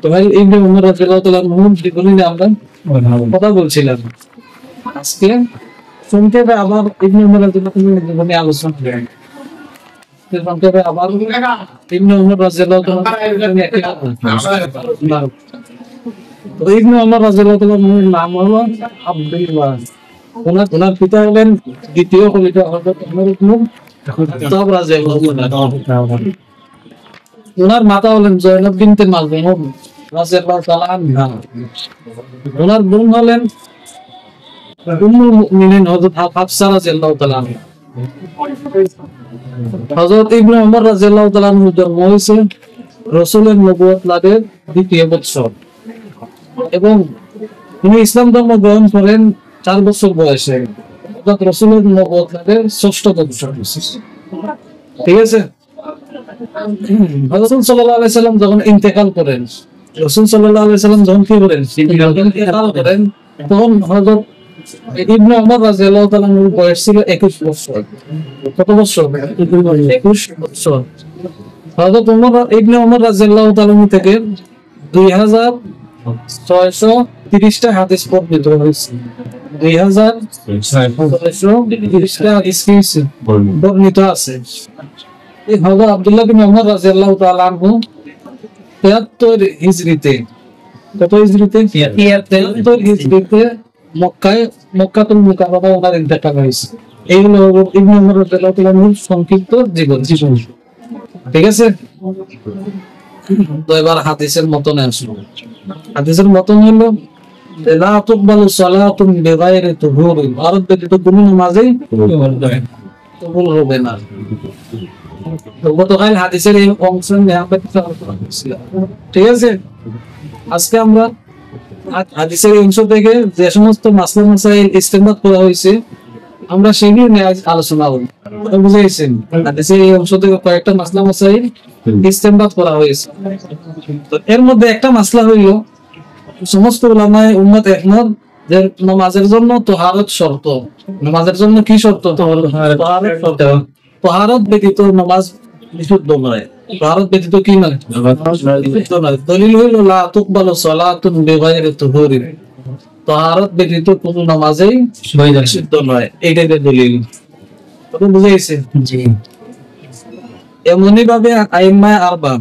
তো ভাই ইবনে উমর রাদিয়াল্লাহু তাআলা বলি না আমরা কথা বলছিলাম আজকে সংক্ষেপে আবার ইবনে উমর রাদিয়াল্লাহু তাআলা নিয়ে আলোচনা করি। সংক্ষেপে আবার ইবনে উমর রাদিয়াল্লাহু তাআলা নিয়ে একটা তো ইবনে উমর রাদিয়াল্লাহু তাআলার নাম হলো আব্দুল্লাহ। ওনার পিতা হলেন দ্বিতীয় খলিফা হযরত ওমর ইবনে খাত্তাব রাদিয়াল্লাহু তাআলা। ওনার মাতা হলেন জয়নব বিনতে মাখজুম রাদিয়াল্লাহু তাআলা আনহা। ওনার বোন হলেন উম্মুল মুমিনিন হযরত হাফসা রাদিয়াল্লাহু তাআলা আনহা। হযরত ইবনে উমর রাদিয়াল্লাহু তাআলা জন্ম হয়েছে রাসূলের নবুয়ত লাভের দ্বিতীয় বছর এবং তিনি ইসলাম ধর্ম গ্রহণ করেন 4 বছর বয়সে, অর্থাৎ রাসূলের নবুয়ত লাভের 6ষ্ঠ বছর। ঠিক আছে। রাসূল সাল্লাল্লাহু আলাইহি সাল্লাম যখন ইন্তেকাল করেন, রাসূল সাল্লাল্লাহু আলাইহি সাল্লাম যখন কি করেন ইন্তেকাল করেন, তখন হযরত ইবনে উমর রাদিয়াল্লাহু তাআলা এর বয়স ছিল 21 বছর। কত বছর? 21 বছর। হযরত ইবনে উমর রাদিয়াল্লাহু তাআলা থেকে 2630টা হাদিস বর্ণিত হয়েছে। 2630টা হাদিস বর্ণিত আছে। এই হযরত আব্দুল্লাহ বিন উমর রাদিয়াল্লাহু তাআলা আনহু 73 হিজরিতে, কত হিজরিতে? 73 হিজরিতে মক্কাতুল মুকাররমা ওনার ইন্তেকাল হয়েছে। এই হলো ইবনে উমর রাদিয়াল্লাহু তাআলার সংক্ষিপ্ত জীবন। ঠিক আছে। তো এবার হাদিসের মতনে আসলো। হাদিসের মতন হলো লা তুকবালু সালাতুন বিগাইরি তুহুরি, ভারত ব্যতীত কোনো নামাজই কবুল হবে না। গতকাল হাদিসের এই অংশ নিয়ে আমরা ঠিক আছে। আজকে আমরা হাদিসের এই অংশ থেকে যে সমস্ত মাসলা মাসাইল ইস্তেমবাদ করা হয়েছে আমরা সেগুলো নিয়ে আলোচনা করব। বুঝেছেন? হাদিসের এই অংশ থেকে কয়েকটা মাসলা মাসাইল ইস্তেমবাদ করা হয়েছে। তো এর মধ্যে একটা মাসলা হইল সমস্ত উলামায়ে উম্মত একমত যে নামাজের জন্য তাহারত শর্ত। নামাজের জন্য কি শর্ত? তাহারত শর্ত। তাহারত ব্যতীত নামাজ বিশুদ্ধ নয়। তাহারত ব্যতীত কি নয়? বিশুদ্ধ নয়। দলিল হইল লা তুকবালু সালাতুন বিগাইরি তুহুরি, তাহারত ব্যতীত কোনো নামাজই বিশুদ্ধ নয়। এইটাই দলিল। তো বুঝাইছে? জি। এমনি ভাবে আইম্মায়ে আরবা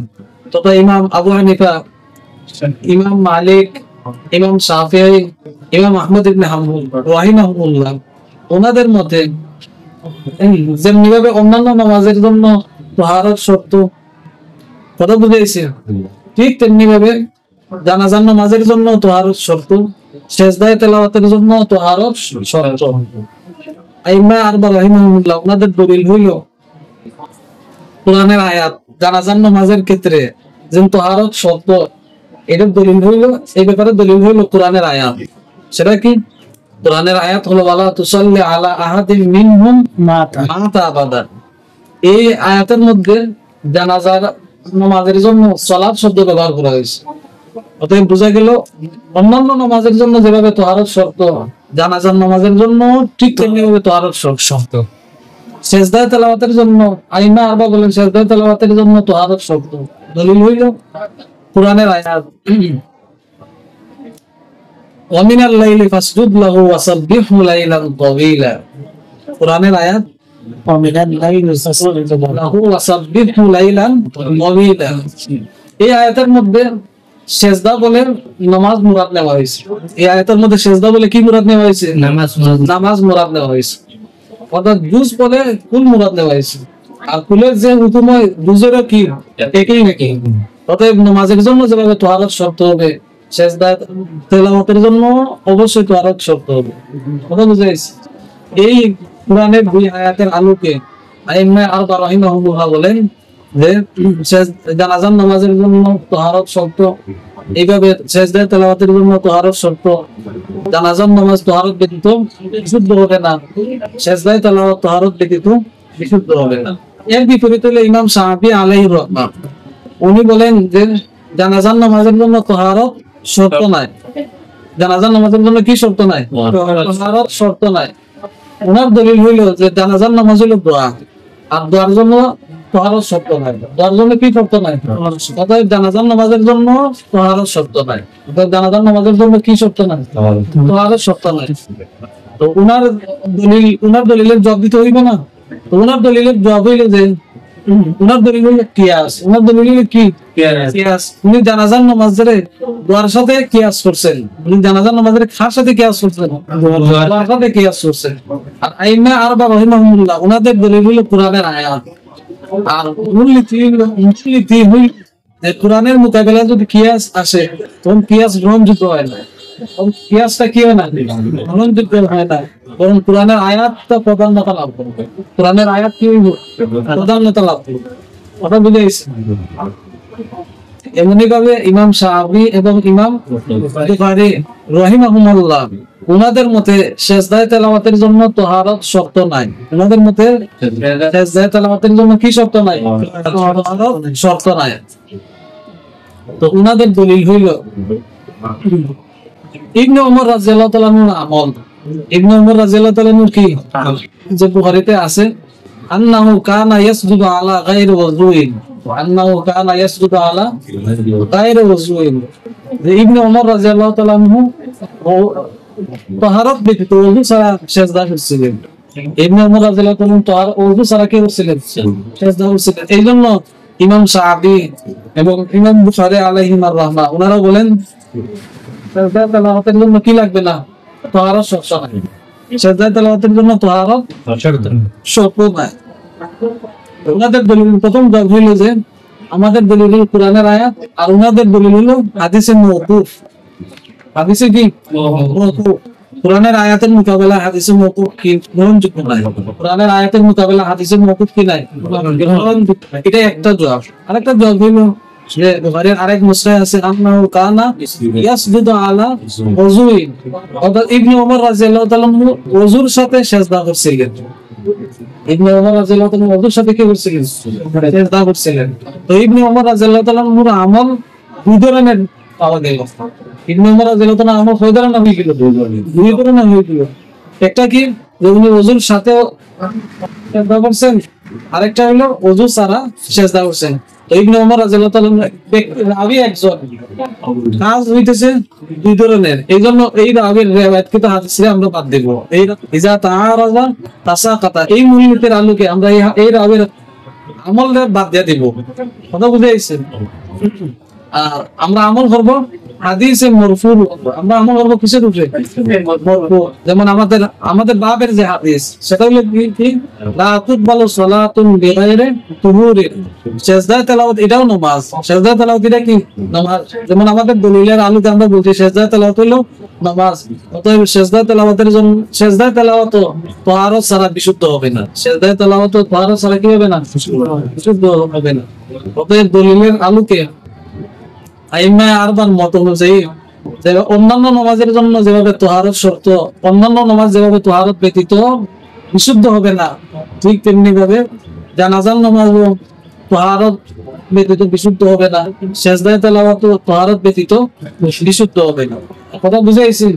তথা ইমাম আবু হানিফা, ইমাম মালিক, ইমাম শাফিঈ, ইমাম আহমদ ইবনে হাম্বল রাহিমাহুল্লাহ ওনাদের মতে যেমনি ভাবে অন্যান্য নামাজের জন্য তাহারত শর্ত, কথা বুঝাইছে, ঠিক তেমনি ভাবে জানাজার নামাজের জন্য তাহারত শর্ত, সেজদায়ে তেলাওয়াতের জন্য তাহারত শর্ত। আইম্মা আরবা রাহিমাহুল্লাহ ওনাদের দলিল হইল কোরআনের আয়াত জানাজার নামাজের ক্ষেত্রে যে তাহারত শর্ত, এটার দলিল হইল, এই ব্যাপারে দলিল হইল কোরআনের আয়াত। সেটা কি? কোরআনের আয়াত হলো ওয়ালা তুসাল্লি আলা আহাদিন মিনহুম মাতা আবাদা। এই আয়াতের মধ্যে জানাজার নামাজের জন্য সালাত শব্দ ব্যবহার করা হয়েছে। অতএব বোঝা গেল অন্যান্য নামাজের জন্য যেভাবে তাহারত শর্ত, জানাজার নামাজের জন্য ঠিক তেমনি ভাবে তাহারত শর্ত। সেজদায়ে তেলাওয়াতের জন্য আইম্মা আরবা বলেন সেজদায়ে তেলাওয়াতের জন্য তাহারত শর্ত। দলিল হইল কোরআনের আয়াত ওয়া মিনাল লাইলি ফাসজুদ লাহু ওয়াসাব্বিহু লাইলান তাওয়িলা। কোরআনের আয়াত ওয়া মিনাল লাইলি ফাসজুদ লাহু ওয়াসাব্বিহু লাইলান তাওয়িলা। এই আয়াতের মধ্যে সেজদা বলে নামাজ মুরাদ নেওয়া হয়েছে। এই আয়াতের মধ্যে সেজদা বলে কি মুরাদ নেওয়া হয়েছে? নামাজ মুরাদ নেওয়া হয়েছে। অর্থাৎ জুজ বলে কুল মুরাদ নেওয়া হয়েছে। আর কুলের যে হুকুম হয় জুজেরও কি একই নাকি? অতএব নামাজের জন্য যেভাবে তাহারত শর্ত হবে, সেজদা তেলাওয়াতের জন্য অবশ্যই তাহারত শর্ত হবে। কথা বুঝাইছে? এই কোরআনের দুই আয়াতের আলোকে আইম্মা আরবা রাহিমাহুল্লাহ বলেন যে জানাজার নামাজের জন্য তাহারত শর্ত, এইভাবে সেজদা তেলাওয়াতের জন্য তাহারত শর্ত, জানাজার নামাজ তাহারত ব্যতীত বিশুদ্ধ হবে না, সেজদা তেলাওয়াত তাহারত ব্যতীত বিশুদ্ধ হবে না। এর বিপরীতে ইমাম শাফিঈ আলাইহির রাহমাহ উনি বলেন যে জানাজার নামাজের জন্য তাহারত শর্ত নাই। জানাজার নামাজের জন্য কি শর্ত নাই? তাহারত শর্ত নাই। ওনার দলিল হইল যে জানাজার নামাজ হলো দোয়া, আর দোয়ার জন্য তাহারত শর্ত নাই, যার জন্য কি শর্ত নাই? অতএব জানাজার নামাজের জন্য তাহারত শর্ত নাই। অতএব জানাজার নামাজের জন্য কি শর্ত নাই? তাহারত শর্ত নাই। তো উনার দলিলের জবাব দিতে হইবে না। তো উনার দলিলের জবাব হইলে যে উনার দলিল হইলে কিয়াস। উনার দলিল হইলে কি? কিয়াস। উনি জানাজার নামাজের দোয়ার সাথে কিয়াস করছেন। উনি জানাজার নামাজের খার সাথে কিয়াস করছেন, দোয়ার সাথে কিয়াস করছেন। আর আইম্মা আরবা রাহিমাহুল্লাহ উনাদের দলিল হইল কোরআনের আয়াত। আর মূলনীতি হইল যে কোরআনের মোকাবেলায় যদি কিয়াস আসে তখন কিয়াস গ্রহণযোগ্য হয় না। কিয়াসটা কি হয় না? গ্রহণযোগ্য হয় না, বরং কোরআনের আয়াতটা প্রাধান্যতা লাভ করবে। কোরআনের আয়াত কি হইব? প্রাধান্যতা লাভ করবে। কথা বুঝে গেছে? এমনি ভাবে ইমাম শাফি এবং ইমাম বুখারী রাহিমাহুল্লাহ উনাদের মতে সেজদায়ে তেলাওয়াতের জন্য তাহারত শর্ত নাই। উনাদের মতে সেজদায়ে তেলাওয়াতের জন্য কি শর্ত নাই? তাহারত শর্ত নাই। তো উনাদের দলিল হইল ইবনে ওমর রাদিয়াল্লাহু তাআলা আনহুর আমল। ইবনে ওমর রাদিয়াল্লাহু তাআলা আনহু কি যে বুখারীতে আছে আন্নাহু কানা ইয়াসজুদু আলা গায়রি ওযুইন ওয়া আন্নাহু কানা ইয়াসজুদু আলা গায়রি ওযুইন। যে ইবনে ওমর রাদিয়াল্লাহু তাআলা আনহু তাহারত ব্যতীত ওযু ছাড়া সিজদা করছিলেন। ইবনে ওমর রাদিয়াল্লাহু তাআলা তাহারত ওযু ছাড়া কি করছিলেন? সিজদা করছিলেন। এইজন্য ইমাম শাফি এবং ইমাম বুখারী আলাইহিমার রাহমাহ ওনারা বলেন সেজদায়ে তেলাওয়াতের জন্য কি লাগবে না? তাহারত শর্ত নাই। সেজদায়ে তেলাওয়াতের জন্য তাহারত শর্ত নাই। ওনাদের দলিল প্রথম জবাব হইল যে আমাদের দলিল হলো কোরআনের আয়াত, আর ওনাদের দলিল হলো হাদিসে মাওকুফ। হাদিসে কি? মাওকুফ। কোরআনের আয়াতের মোকাবেলা হাদিসে মাওকুফ কি গ্রহণযোগ্য নাই। কোরআনের আয়াতের মোকাবেলা হাদিসে মাওকুফ কি নাই? গ্রহণযোগ্য। এটা একটা জবাব। আরেকটা জবাব হইলো যে বুখারীর আরেক মুসনাদ আছে আন্নাহু কানা ইয়াসজুদু আলা ওযুইন। অর্থাৎ ইবনে ওমর রাদিয়াল্লাহু তাআলা ওযুর সাথে সিজদা করছিলেন। ইবনে ওমর রাদিয়াল্লাহু তাআলা ওযুর সাথে কি করছিলেন? সিজদা করছিলেন। তো ইবনে ওমর রাদিয়াল্লাহু তাআলার আমল দুই ধরনের পাওয়া গেল। ইবনে ওমর রাদিয়াল্লাহু তাআলা আমল কয় ধরনের হয়েছিল? দুই ধরনের হয়েছিল। একটা কি যে উনি ওযুর সাথে সিজদা করছেন, আরেকটা হলো ওযু ছাড়া সিজদা করছেন। তো ইবনে ওমর রাদিয়াল্লাহু তাআলা রাবি একজন, কাজ হইতেছে দুই ধরনের। এইজন্য এই রাবির রিওয়ায়াতকে হাদিসে আমরা বাদ দেব। এই ইজা তাআরাযা তাসাকাতা এই মূলনীতির আলোকে আমরা এই রাবির আমলটা বাদ দিয়ে দিব। কথা বুঝে আইছেন? আর আমরা আমল করব হাদিসে মারফু। আমরা আমল করব কিসের উপরে? মারফু। যেমন আমাদের বাবের যে হাদিস সেটা হলো কি লা তুকবালু সালাতুন বিগাইরি তুহুরিন। সিজদায়ে তেলাওয়াত এটাও নামাজ। সিজদায়ে তেলাওয়াত এটা কি? নামাজ। যেমন আমাদের দলিলের আলোকে আমরা বলছি সিজদায়ে তেলাওয়াত হলো নামাজ। অতএব সিজদায়ে তেলাওয়াতের জন্য সিজদায়ে তেলাওয়াত তাহারত ছাড়া বিশুদ্ধ হবে না। সিজদায়ে তেলাওয়াত তাহারত ছাড়া কি হবে না? বিশুদ্ধ হবে না। অতএব দলিলের আলোকে আইম্মা আরবার মত অনুযায়ী যে অন্যান্য নামাজের জন্য যেভাবে তাহারত শর্ত, অন্যান্য নামাজ যেভাবে তাহারত ব্যতীত বিশুদ্ধ হবে না, ঠিক তেমনি ভাবে জানাজার নামাজও তাহারত ব্যতীত বিশুদ্ধ হবে না, সিজদায়ে তেলাওয়াতও তাহারত ব্যতীত বিশুদ্ধ হবে না। কথা বুঝাইছি?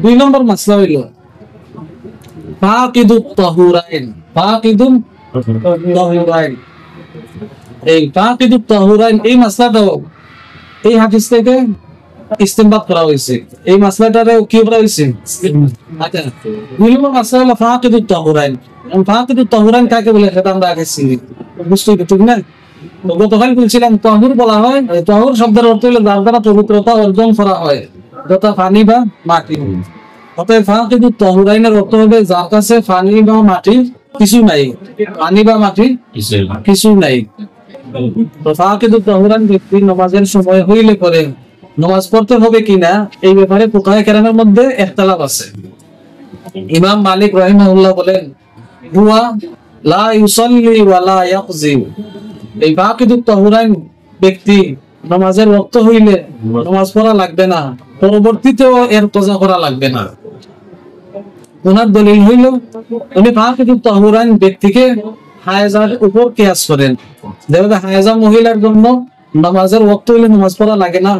দুই নম্বর মাসলা হইল ফাকিদুত তাহুরাইন। ফাকিদুত তাহুরাইন, এই ফাকিদুত তাহুরাইন এই মাসলাটাও এই হাদিস থেকে ইস্তেমবাদ করা হয়েছে। এই মাসলাটারে কি করা হয়েছে? আচ্ছা, দুই নম্বর মাসলা হলো ফাকিদুত তাহুরাইন। ফাকিদুত তাহুরাইন কাকে বলে সেটা আমরা আগে চিনি, বুঝতেই তো, ঠিক না? তো গতকাল বলছিলাম তাহুর বলা হয়, তাহুর শব্দের অর্থ হলো যার দ্বারা পবিত্রতা অর্জন করা হয়, যথা পানি বা মাটি। অতএব ফাকিদুত তাহুরাইনের অর্থ হবে যার কাছে পানি বা মাটি কিছু নাই, পানি বা মাটি কিছু নাই। ফাকিদুত তাহুরাইন ব্যক্তি নামাজের সময় হইলে পরে নামাজ পড়তে হবে কিনা এই ব্যাপারে ফুকাহে কেরামের মধ্যে ইখতিলাফ আছে। ইমাম মালিক রাহিমাহুল্লাহ বলেন হুয়া লা ইউসাল্লি ওয়া লা ইয়াকজি। এই ফাকিদুত তাহুরাইন ব্যক্তি নামাজের ওয়াক্ত হইলে নামাজ পড়া লাগবে না, পরবর্তীতেও এর কজা করা লাগবে না। ওনার দলিল হইল উনি ফাকিদুত তাহুরাইন ব্যক্তিকে হায়েজার উপর কিয়াস করেন। যেভাবে হায়েজা মহিলার জন্য নামাজের ওয়াক্ত হইলে নামাজ পড়া লাগে না,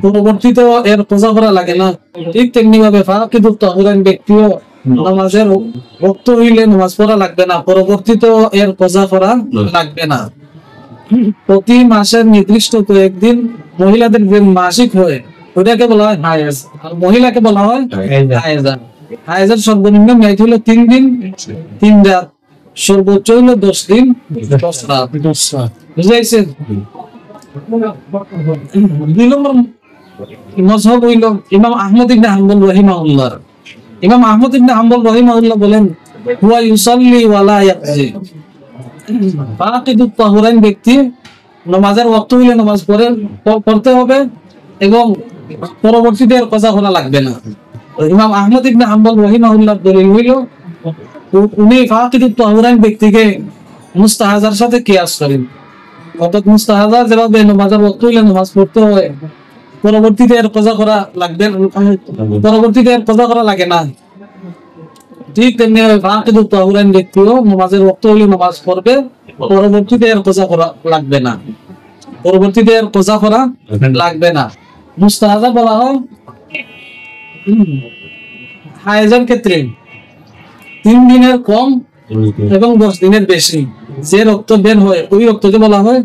পরবর্তীতেও এর কজা করা লাগে না, ঠিক তেমনি ভাবে ফাকিদুত তাহুরাইন ব্যক্তিও নামাজের ওয়াক্ত হইলে নামাজ পড়া লাগবে না, পরবর্তীতে এর কজা করা লাগবে না। প্রতি মাসের নির্দিষ্ট কয়েকদিন মহিলাদের যে মাসিক হয় ওটাকে বলা হয় হায়েজ, আর মহিলাকে বলা হয় হায়েজা। হায়েজের সর্বনিম্ন মেয়াদ হলো 3 দিন 3 রাত, সর্বোচ্চ হলো 10 দিন 10 রাত। বুঝাইছেন? 2 নম্বর মাযহাব হইল ইমাম আহমদ ইবনে হাম্বল রাহিমাহুল্লাহ। ইমাম আহমদ ইবনে হাম্বল রাহিমাহুল্লাহ বলেন হুয়া ইউসাল্লি ওয়া লা ইয়াকজি। ফাকিদুত তাহুরাইন ব্যক্তি নামাজের ওয়াক্ত হইলে নামাজ পড়তে হবে এবং পরবর্তীতে আর কজা করা লাগবে না। ইমাম আহমদ ইবনে হাম্বল রাহিমাহুল্লাহ দলিল হইল উনি ফাকিদুত তাহুরাইন ব্যক্তিকে মুস্তাহাজার সাথে কিয়াস করেন। অর্থাৎ মুস্তাহাজার যেভাবে নামাজের ওয়াক্ত হইলে নামাজ পড়তে হয়, পরবর্তীতে আর কজা করা লাগবে, পরবর্তীতে আর কজা করা লাগে না, ঠিক তেমনি ফাকিদুত তাহুরাইন ব্যক্তিও নামাজের ওয়াক্ত হইলে নামাজ পড়বে, পরবর্তীতে আর কজা করা লাগবে না, পরবর্তীতে আর কজা করা লাগবে না। মুস্তাহাজার বলা হয় হায়েজের ক্ষেত্রে 3 দিনের কম এবং 10 দিনের বেশি যে রক্ত বের হয় ওই রক্তকে বলা হয়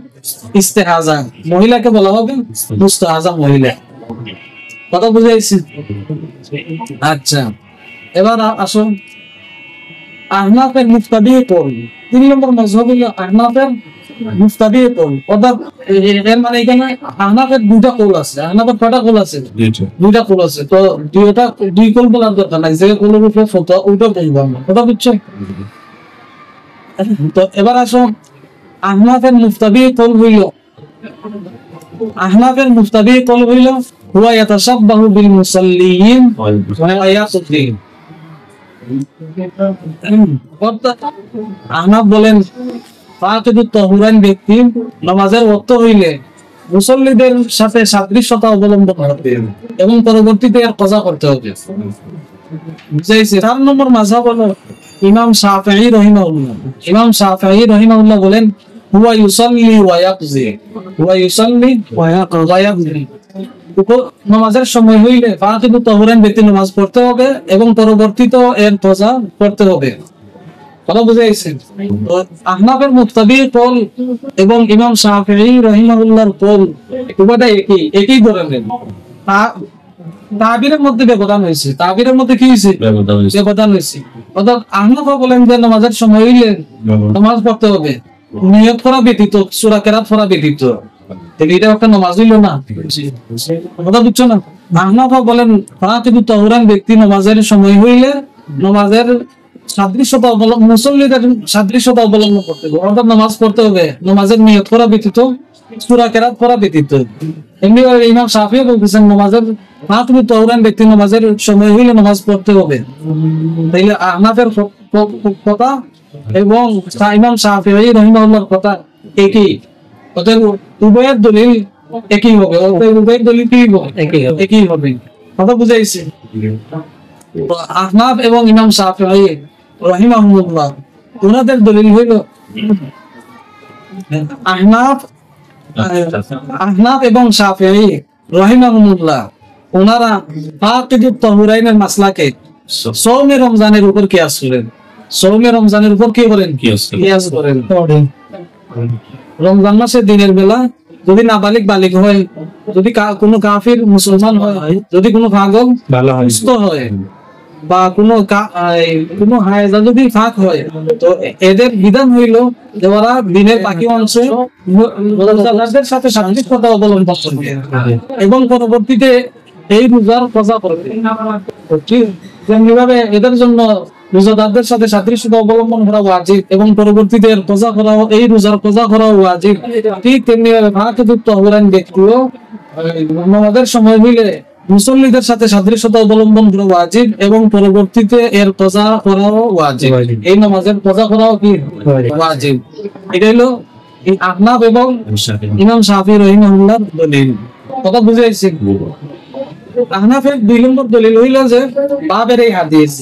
ইস্তেহাজা, মহিলাকে বলা হবে মুস্তাহাজা মহিলা। কথা বুঝাইছি? আচ্ছা, এবার আসুন আহনাফের মুফতাদি কওল। 3 নম্বর মাযহাব হলো আহনাফের মুফতাদি কওল। অর্থাৎ এর মানে এখানে আহনাফের 2টা কওল আছে। আহনাফের কয়টা কওল আছে? 2টা কওল আছে। তো 2 কওল বলার দরকার নাই, যে কওলের উপরে ফতোয়া ওইটা বলবো আমরা। কথা বুঝছো? তো এবার আসুন আহনাফের মুফতাদি কওল হইল, আহনাফের মুফতাদি কওল হইল হুয়া ইয়াতাশাব্বাহু বিল মুসাল্লিয়িন ওয়া ইয়াসুদ্দি। আহনাফ বলেন ফাকিদুত তাহুরাইন ব্যক্তি নামাজের ওয়াক্ত হইলে মুসল্লিদের সাথে সাদৃশ্যতা অবলম্বন করতে হবে এবং পরবর্তীতে আর কজা করতে হবে। বুঝাইছে? 4 নম্বর মাযহাব হলো ইমাম শাফিঈ রাহিমাহুল্লাহ। ইমাম শাফিঈ রাহিমাহুল্লাহ বলেন হুয়া ইউসাল্লি ওয়া ইয়াকজি। হুয়া ইউসাল্লি ওয়া ইয়াকজি। নামাজের সময় হইলে ফাকিদুত তাহুরাইন ব্যক্তি নামাজ পড়তে হবে এবং পরবর্তীতে এর কজা করতে হবে। কথা বুঝাইছেন? তো আহনাফের মুফতাদি কওল এবং ইমাম শাফিঈ রাহিমাহুল্লাহর কওল উভয়টা একই ধরনের। তাবিরের মধ্যে ব্যবধান হয়েছে। তাবিরের মধ্যে কি হয়েছে? ব্যবধান হয়েছে। অর্থাৎ আহনাফ বলেন যে নামাজের সময় হইলে নামাজ পড়তে হবে, নিয়ত করা ব্যতীত, সূরা কেরাত পড়া ব্যতীত। এটা একটা নামাজ হইল না? কথা বুঝছো না? আহনাফ বলেন ফাকিদুত তাহুরাইন ব্যক্তি নামাজের সময় হইলে নামাজের সাদৃশ্যতা অবলম্বন, মুসল্লিদের সাদৃশ্যতা অবলম্বন করতে হবে। অর্থাৎ নামাজ পড়তে হবে নামাজের নিয়ত করা ব্যতীত, সূরা কেরাত পড়া ব্যতীত। এমনি ইমাম শাফিঈ বলতেছেন নামাজের ফাকিদুত তাহুরাইন ব্যক্তি নামাজের সময় হইলে নামাজ পড়তে হবে। তাইলে আহনাফের কথা এবং ইমাম শাফিঈ রাহিমাহুল্লাহর কথা একই। অতএব উভয়ের দলিল একই হবে। উভয়ের দলিল কি হবে? একই হবে। কথা বুঝাইছে? আহনাফ এবং ইমাম শাফিঈ রাহিমাহুল্লাহ ওনাদের দলিল হইল আহনাফ এবং শাফিঈ রাহিমাহুল্লাহ ওনারা ফাকিদুত তাহুরাইনের মাসলাকে সওমে রমজানের উপর কিয়াস করেন। সওমে রমজানের উপর কি করেন? কিয়াস করেন। রমজান মাসে দিনের বেলা যদি নাবালিগ বালিগ হয়, যদি কোনো কাফির মুসলমান হয়, যদি কোনো পাগল সুস্থ হয় বা কোনো হায়েজা যদি ফাঁক হয়, তো এদের বিধান হইল যে ওরা দিনের বাকি অংশে রোজাদারদের সাথে সাদৃশ্যতা অবলম্বন করবে এবং পরবর্তীতে এই রোজার কজা করবে। যেমনিভাবে এদের জন্য রোজাদারদের সাথে সাদৃশ্যতা অবলম্বন করা ওয়াজিব এবং পরবর্তীতে কজা করা, এই রোজার কজা করা ওয়াজিব, ঠিক তেমনি ভাবে ফাকিদুত তাহুরাইন ব্যক্তিও নামাজের সময় হইলে মুসল্লিদের সাথে সাদৃশ্যতা অবলম্বন করা ওয়াজিব এবং পরবর্তীতে এর কজা করাও ওয়াজিব। এই নামাজের কজা করাও কি ওয়াজিব। এটা হলো আহনাফ এবং ইমাম শাফিঈ রাহিমাহুল্লাহর দলিল। কথা বুঝাইছি? আহনাফের 2 নম্বর দলিল হইল যে বাবের এই হাদিস,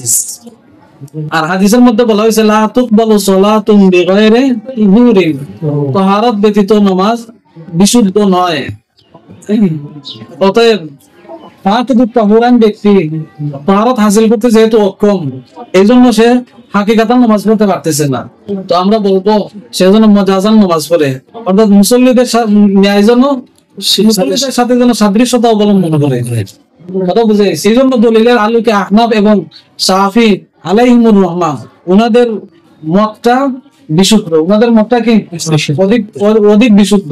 আর হাদিসের মধ্যে বলা হয়েছে লা তুকবালু সালাতুন বিগাইরি তুহুরিন, তাহারাত ব্যতীত নামাজ বিশুদ্ধ নয়। অতএব পাক তাহুরান ব্যক্তি তাহারত হাসিল করতে যেহেতু অক্ষম, এই জন্য সে হাকিকাতান নামাজ পড়তে পারতেছে না। তো আমরা বলবো সেজন্য মজাজান নামাজ পড়ে, অর্থাৎ মুসল্লিদের ন্যায় যেন মুসল্লিদের সাথে যেন সাদৃশ্যতা অবলম্বন করে। কথা বুঝে, সেই জন্য দলিলের আলোকে আহনাফ এবং শাফি আলাইহিমুর রহমা ওনাদের মতটা বিশুদ্ধ, ওনাদের মতটা কি অধিক বিশুদ্ধ।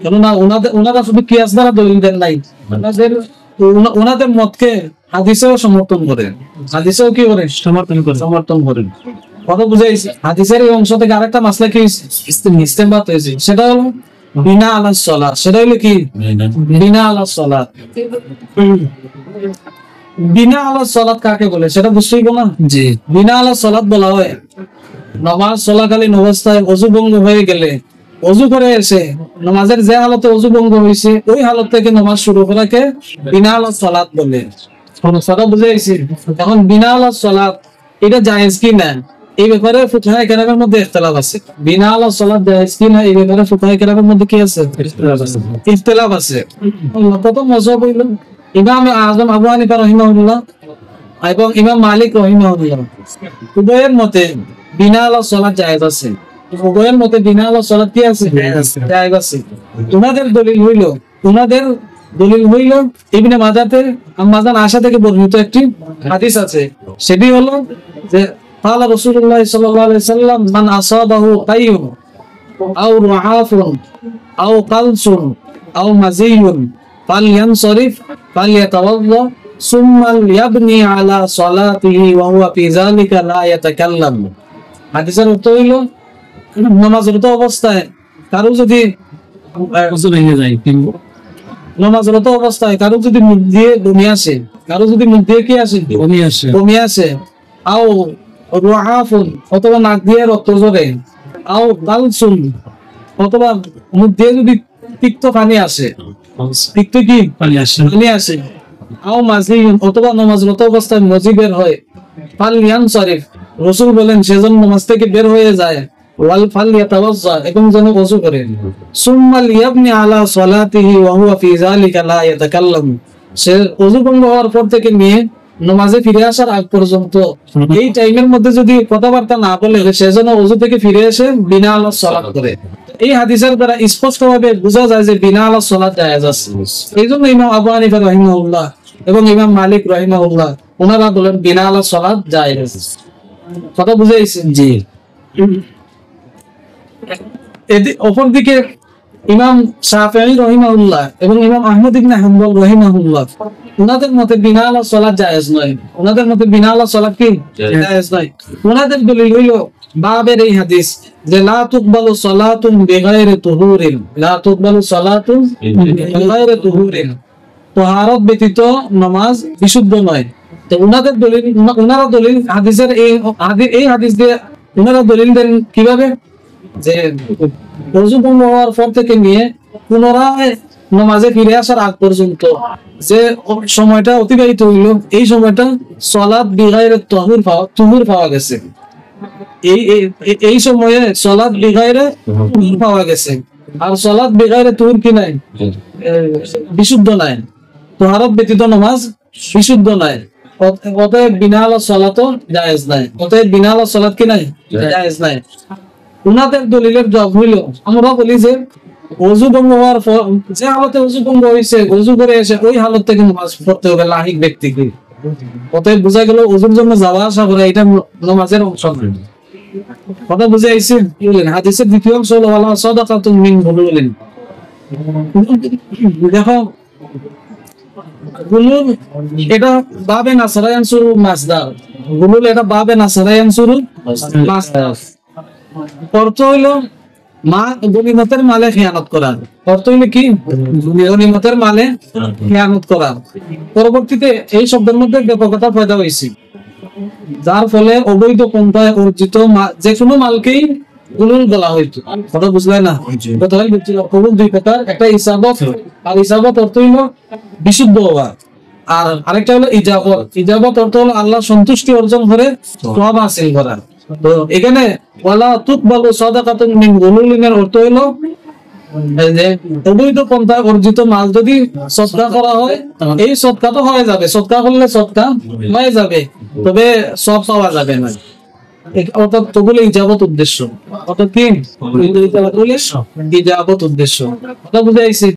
কেননা ওনারা শুধু কিয়াস দ্বারা দলিল দেন নাই, ওনাদের মতকে হাদিসেও সমর্থন করে, হাদিসেও কি করে সমর্থন করেন। কথা বুঝাইছে? হাদিসের এই অংশ থেকে আরেকটা মাসলা কি ইস্তেমবাত হয়েছে, সেটা হলো বিনা আলাস সালাত। সেটা হলো কি বিনা আলাস সালাত। বিনা আলাস সালাত কাকে বলে সেটা বুঝতেই বলা। জি, বিনা আলাস সালাত বলা হয় নামাজ চলাকালীন অবস্থায় অজু ভঙ্গ হয়ে গেলে, অজু করে এসে নামাজের যে হালতে অজু ভঙ্গ হয়েছে ওই হালত থেকে নামাজ শুরু করাকে বিনা আলাস সালাত বলে। কথা বুঝাইছি? এখন বিনা আলাস সালাত এটা জায়েজ কি না এই ব্যাপারে ফুকাহায়ে কেরামের মধ্যে ইখতিলাফ আছে। বিনা আলাস সালাত জায়েজ কি না এই ব্যাপারে ফুকাহায়ে কেরামের মধ্যে কি আছে? ইখতিলাফ আছে। প্রথম মাযহাব হইল ইমাম আযম আবু হানিফা রাহিমাহুল্লাহ এবং ইমাম মালিক রাহিমাহুল্লাহ, উভয়ের মতে বিনা আলাস সালাত জায়েজ আছে। উভয়ের মতে বিনা আলাস সালাত কি আছে? জায়েজ আছে। ওনাদের দলিল হইল ইবনে মাজাতে আম্মাজান আয়েশা থেকে বর্ণিত একটি হাদিস আছে, সেটি হলো যে قال رسول الله صلى الله عليه وسلم من أصابه قيء أو رعاف أو قلص أو مزي فلينصرف فليتوضأ ثم ليبني على صلاته وهو في ذلك لا يتكلم। হাদিসের অর্থ হইল নামাজরত অবস্থায় কারো যদি নামাজরত অবস্থায় কারো যদি মুখ দিয়ে বমি আসে, কারো যদি মুখ দিয়ে কি আসে বমি আসে, আও রুআফুন অথবা নাক দিয়ে রক্ত ঝরে, আও কালসুন অথবা মুখ দিয়ে যদি তিক্ত পানি আসে, তিক্ত কি পানি আসে, আও মাজিউন অথবা নামাজরত অবস্থায় মজি বের হয়, ফালইয়ানসারিফ রাসূল বলেন সেজন নামাজ থেকে বের হয়ে যায়, ওয়াল ফালইয়াতাওয়াজ্জা এবং যেন ওযু করে, সুম্মা লিয়াবনি আলা সালাতিহি ওয়া হুয়া ফি যালিকা লা ইয়াতাকাল্লাম। সে ওযু ভঙ্গ হওয়ার পর থেকে নিয়ে নামাজে ফিরে আসার আগ পর্যন্ত এই টাইমের মধ্যে যদি কথাবার্তা না বলে সেজন্য ওযু থেকে ফিরে এসে বিনা আলাস সালাত করে। এই হাদিসের দ্বারা স্পষ্টভাবে বোঝা যায় যে বিনা আলাস সালাত জায়েজ আছে। এইজন্য ইমাম আবু হানিফা রাহিমাহুল্লাহ এবং ইমাম মালিক রাহিমাহুল্লাহ ওনারা বলেন বিনা আলাস সালাত জায়েজ। কথা বুঝাইছেন? জি। অপরদিকে ইমাম শাফিঈ রাহিমাহুল্লাহ এবং ইমাম আহমদ ইবনে হাম্বল রাহিমাহুল্লাহ ওনাদের মতে বিনা আলাস সালাত জায়েজ নয়। ওনাদের মতে বিনা আলাস সালাত কি জায়েজ নয়। ওনাদের দলিল হইল বাবের এই হাদিস যে লা তুকবালু সালাতুন বিগাইরি তুহুরিন, লা তুকবালু সালাতুন বিগাইরি তুহুরিন, তাহারত ব্যতীত নামাজ বিশুদ্ধ নয়। তো ওনাদের দলিল, ওনারা দলিল হাদিসের এই হাদিস দিয়ে ওনারা দলিল দেন কিভাবে যে ওযু ভঙ্গ হওয়ার পর থেকে নিয়ে পুনরায় নামাজে ফিরে আসার আগ পর্যন্ত যে সময়টা অতিবাহিত হইল এই সময়টা সালাত বিগাইরে তুহুর পাওয়া গেছে। এই সময়ে সালাত বিগাইরে তুহুর পাওয়া গেছে। আর সালাত বিগাইরে তুহুর কি নাই? বিশুদ্ধ নাই। তাহারত ব্যতীত নামাজ বিশুদ্ধ নাই। অতএব বিনা আলাস সালাতও জায়েজ নাই। অতএব বিনা আলাস সালাত কি নাই? জায়েজ নাই। উনাদের দলিলের জবাব হইল আমরা বলি যে ওযু ভঙ্গ হওয়ার পর যে হালতে ওযু ভঙ্গ হয়েছে ওযু করে এসে ওই হালত থেকে নামাজ পড়তে হবে লাহিক ব্যক্তিকে। অতএব বোঝা গেল ওযুর জন্য যাওয়া আসা করা এটা নামাজের অংশ নয়। কথা বুঝে আইছে? হাদিসের দ্বিতীয় অংশ হলো ওয়ালা সাদাকাতুন মিন গুলুলিন। দেখো গুলুল এটা বাবে নাসরায়ান সুরু মাসদার। গুলুল এটা বাবে নাসরায়ান সুরু মাসদার। অর্থ হইল গনিমতের মালে খেয়ানত করা। অর্থ হইল কি? গনিমতের মালে খেয়ানত করা। পরবর্তীতে এই শব্দের মধ্যে ব্যাপকতা পয়দা হয়েছে, যার ফলে অবৈধ পন্থায় অর্জিত যে কোনো মালকেই গুলুল বলা হইতো। কথা বুঝলে না? কথা হইল গুলুল দুই প্রকার, একটা ইসাবত আর ইসাবত অর্থ হইল বিশুদ্ধ হওয়া, আর আরেকটা হলো ইজাবত। ইজাবত অর্থ হলো আল্লাহ সন্তুষ্টি অর্জন করে সওয়াব হাসিল করা। তো এখানে ওয়ালা তুকবালু সাদাকাতুন মিন গুলুলিনের অর্থ হলো এই যে অবৈধ পন্থা অর্জিত মাল যদি সদকা করা হয়, এই সদকা তো হয়ে যাবে, সদকা করলে সদকা হয়ে যাবে, তবে সব পাওয়া যাবে না। অর্থাৎ তবুল ইজাবত উদ্দেশ্য, অর্থাৎ কি ইজাবত উদ্দেশ্য, কথা বুঝাইছি।